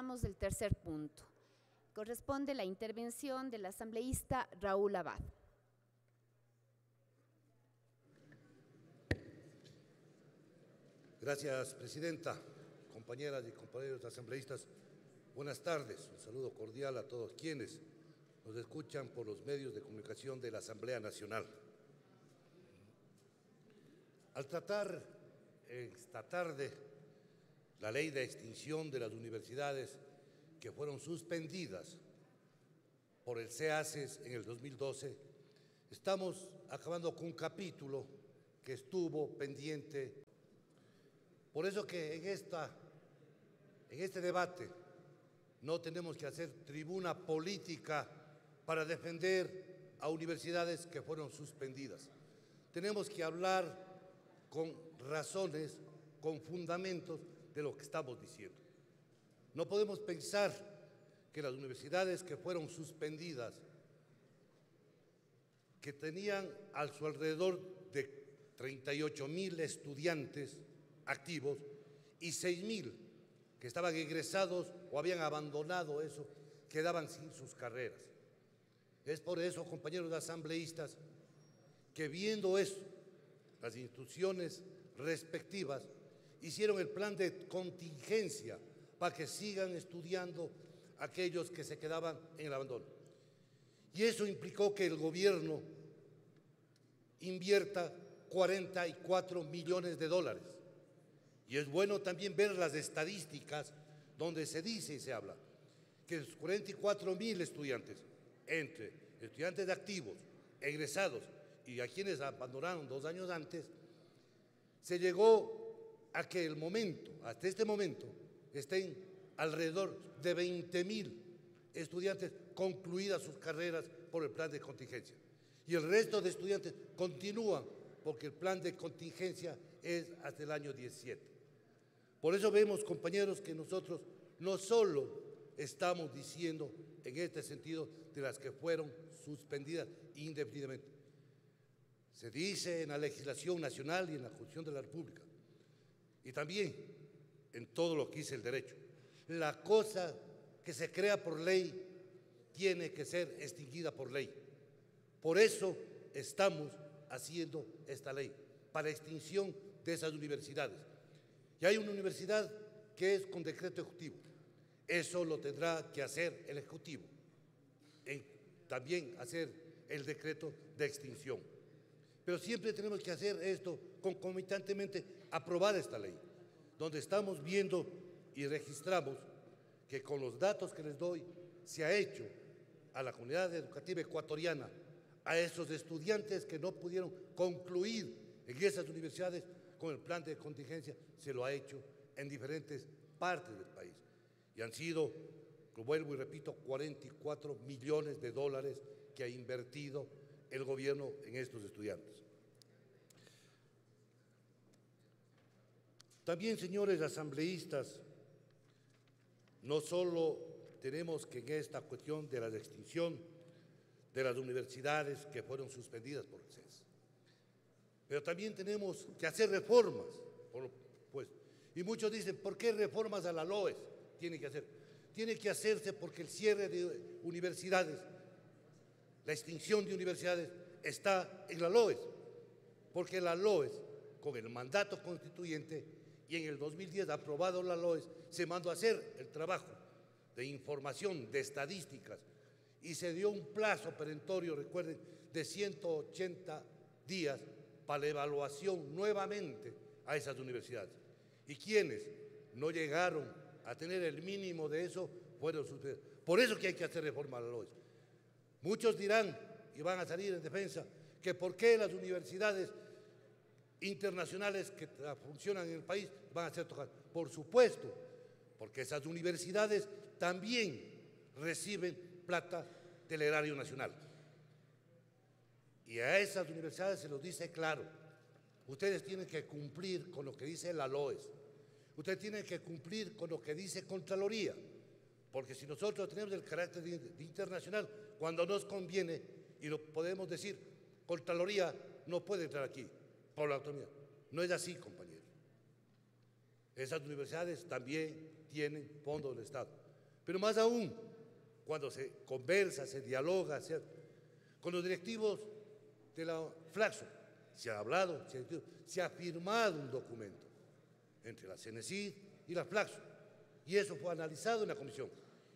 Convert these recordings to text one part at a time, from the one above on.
Vamos del tercer punto. Corresponde la intervención del asambleísta Raúl Abad. Gracias, presidenta. Compañeras y compañeros asambleístas, buenas tardes. Un saludo cordial a todos quienes nos escuchan por los medios de comunicación de la Asamblea Nacional. Al tratar esta tarde la ley de extinción de las universidades que fueron suspendidas por el CEACES en el 2012, estamos acabando con un capítulo que estuvo pendiente. Por eso que en este debate no tenemos que hacer tribuna política para defender a universidades que fueron suspendidas. Tenemos que hablar con razones, con fundamentos de lo que estamos diciendo. No podemos pensar que las universidades que fueron suspendidas, que tenían a su alrededor de 38.000 estudiantes activos y 6.000 que estaban egresados o habían abandonado eso, quedaban sin sus carreras. Es por eso, compañeros asambleístas, que viendo eso, las instituciones respectivas hicieron el plan de contingencia para que sigan estudiando aquellos que se quedaban en el abandono. Y eso implicó que el gobierno invierta 44 millones de dólares. Y es bueno también ver las estadísticas donde se dice y se habla que los 44.000 estudiantes, entre estudiantes activos, egresados y a quienes abandonaron 2 años antes, se llegó a que hasta este momento, estén alrededor de 20.000 estudiantes concluidas sus carreras por el plan de contingencia. Y el resto de estudiantes continúan porque el plan de contingencia es hasta el año 17. Por eso vemos, compañeros, que nosotros no solo estamos diciendo en este sentido de las que fueron suspendidas indefinidamente. Se dice en la legislación nacional y en la Constitución de la República, y también en todo lo que dice el derecho. La cosa que se crea por ley tiene que ser extinguida por ley. Por eso estamos haciendo esta ley, para extinción de esas universidades. Y hay una universidad que es con decreto ejecutivo. Eso lo tendrá que hacer el Ejecutivo. También hacer el decreto de extinción. Pero siempre tenemos que hacer esto concomitantemente, aprobar esta ley, donde estamos viendo y registramos que con los datos que les doy se ha hecho a la comunidad educativa ecuatoriana, a esos estudiantes que no pudieron concluir en esas universidades con el plan de contingencia, se lo ha hecho en diferentes partes del país. Y han sido, vuelvo y repito, 44 millones de dólares que ha invertido el gobierno en estos estudiantes. También, señores asambleístas, no solo tenemos que en esta cuestión de la extinción de las universidades que fueron suspendidas por el CES, pero también tenemos que hacer reformas, pues. Y muchos dicen, ¿por qué reformas a la LOES tiene que hacer? Tiene que hacerse porque el cierre de universidades, la extinción de universidades está en la LOES, porque la LOES, con el mandato constituyente y en el 2010 aprobado la LOES, se mandó a hacer el trabajo de información, de estadísticas, y se dio un plazo perentorio, recuerden, de 180 días para la evaluación nuevamente a esas universidades. Y quienes no llegaron a tener el mínimo de eso fueron suspendidos. Por eso que hay que hacer reforma a la LOES. Muchos dirán, y van a salir en defensa, que por qué las universidades internacionales que funcionan en el país van a ser tocadas. Por supuesto, porque esas universidades también reciben plata del erario nacional. Y a esas universidades se los dice claro, ustedes tienen que cumplir con lo que dice la LOES, ustedes tienen que cumplir con lo que dice Contraloría, porque si nosotros tenemos el carácter de internacional, cuando nos conviene, y lo podemos decir, Contraloría no puede entrar aquí por la autonomía. No es así, compañeros. Esas universidades también tienen fondos del Estado. Pero más aún, cuando se conversa, se dialoga, con los directivos de la Flaxo, se ha hablado, se ha firmado un documento entre la CENESID y la Flaxo, y eso fue analizado en la comisión,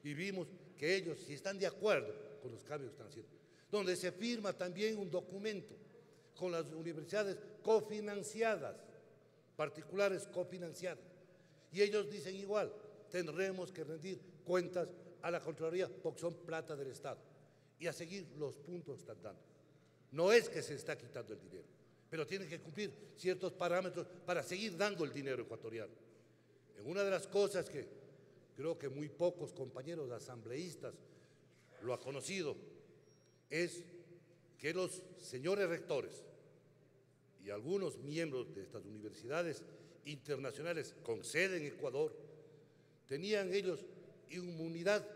y vimos que ellos sí están de acuerdo con los cambios que están haciendo, donde se firma también un documento con las universidades cofinanciadas, particulares cofinanciadas, y ellos dicen igual, tendremos que rendir cuentas a la Contraloría porque son plata del Estado, y a seguir los puntos que están dando. No es que se está quitando el dinero, pero tienen que cumplir ciertos parámetros para seguir dando el dinero ecuatoriano. En una de las cosas que creo que muy pocos compañeros asambleístas lo han conocido, es que los señores rectores y algunos miembros de estas universidades internacionales con sede en Ecuador tenían ellos inmunidad,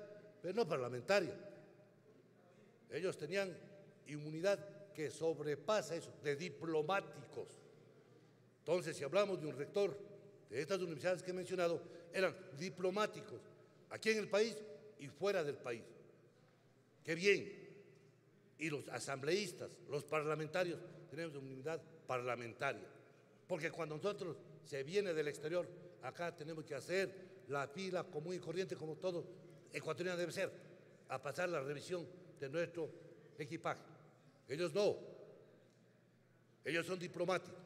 pero no parlamentaria. Ellos tenían inmunidad que sobrepasa eso, de diplomáticos. Entonces, si hablamos de un rector de estas universidades que he mencionado, eran diplomáticos, aquí en el país y fuera del país. ¡Qué bien! Y los asambleístas, los parlamentarios, tenemos inmunidad parlamentaria. Porque cuando nosotros se viene del exterior, acá tenemos que hacer la fila común y corriente como todo ecuatoriano debe ser, a pasar la revisión de nuestro equipaje. Ellos no, ellos son diplomáticos.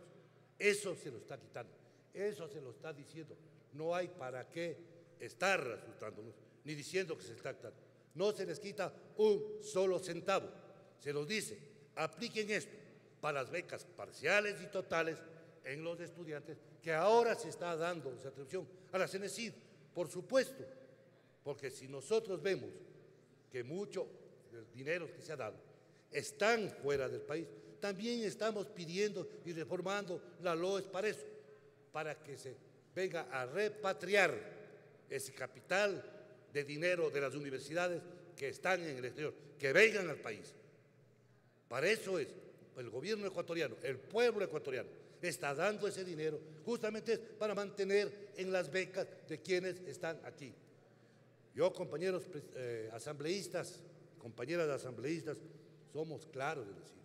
Eso se lo está quitando, eso se lo está diciendo. No hay para qué estar asustándonos, ni diciendo que se está quitando. No se les quita un solo centavo. Se los dice, apliquen esto para las becas parciales y totales en los estudiantes, que ahora se está dando esa atribución a la CENESID, por supuesto, porque si nosotros vemos que mucho del dinero que se ha dado están fuera del país, también estamos pidiendo y reformando la LOES para eso, para que se venga a repatriar ese capital de dinero de las universidades que están en el exterior, que vengan al país. Para eso es el gobierno ecuatoriano, el pueblo ecuatoriano, está dando ese dinero justamente para mantener en las becas de quienes están aquí. Yo, compañeros asambleístas, compañeras asambleístas, somos claros de decir,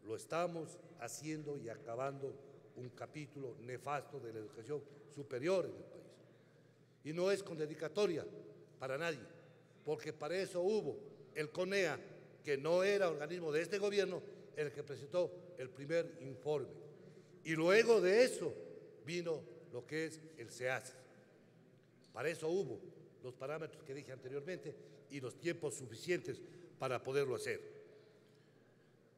lo estamos haciendo y acabando un capítulo nefasto de la educación superior en el país. Y no es con dedicatoria para nadie, porque para eso hubo el CONEA, que no era organismo de este gobierno, el que presentó el primer informe. Y luego de eso vino lo que es el SEACE. Para eso hubo los parámetros que dije anteriormente y los tiempos suficientes para poderlo hacer.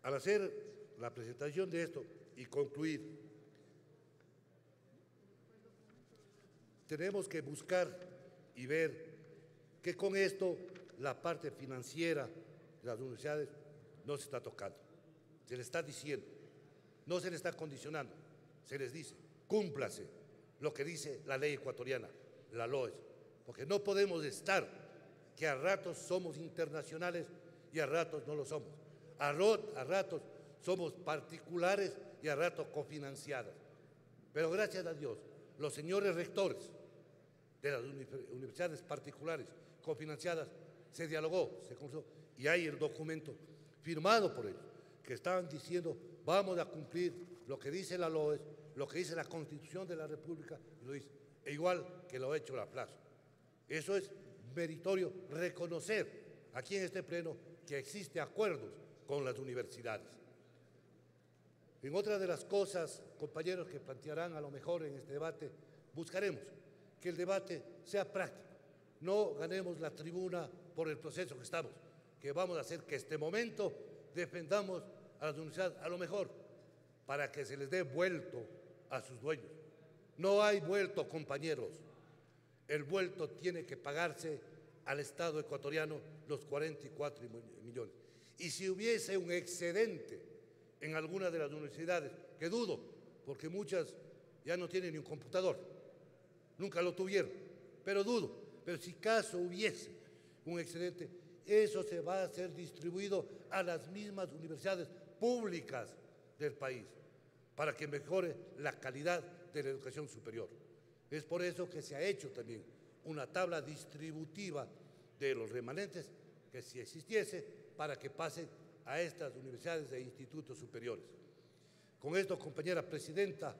Al hacer la presentación de esto y concluir, tenemos que buscar y ver que con esto la parte financiera de las universidades no se está tocando. Se les está diciendo, no se les está condicionando, se les dice, cúmplase lo que dice la ley ecuatoriana, la LOES, porque no podemos estar que a ratos somos internacionales y a ratos no lo somos. A ratos somos particulares y a ratos cofinanciadas. Pero gracias a Dios, los señores rectores de las universidades particulares cofinanciadas se dialogó, se conversó, y hay el documento firmado por ellos, que estaban diciendo, vamos a cumplir lo que dice la LOES, lo que dice la Constitución de la República, y lo dice, e igual que lo ha hecho la Flaxo. Eso es meritorio reconocer aquí en este pleno que existe acuerdos con las universidades. En otra de las cosas, compañeros, que plantearán a lo mejor en este debate, buscaremos que el debate sea práctico. No ganemos la tribuna por el proceso que estamos, que vamos a hacer que este momento defendamos a las universidades, a lo mejor, para que se les dé vuelto a sus dueños. No hay vuelto, compañeros. El vuelto tiene que pagarse al Estado ecuatoriano los 44 millones. Y si hubiese un excedente en alguna de las universidades, que dudo, porque muchas ya no tienen ni un computador, nunca lo tuvieron, pero dudo, pero si caso hubiese un excedente, eso se va a ser distribuido a las mismas universidades públicas del país, para que mejore la calidad de la educación superior. Es por eso que se ha hecho también una tabla distributiva de los remanentes que si existiese para que pasen a estas universidades e institutos superiores. Con esto, compañera presidenta,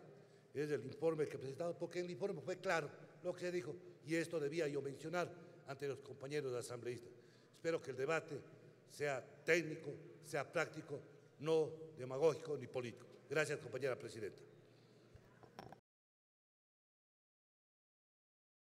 es el informe que he presentado, porque en el informe fue claro lo que se dijo y esto debía yo mencionar ante los compañeros asambleístas. Espero que el debate sea técnico, sea práctico, no demagógico ni político. Gracias, compañera presidenta.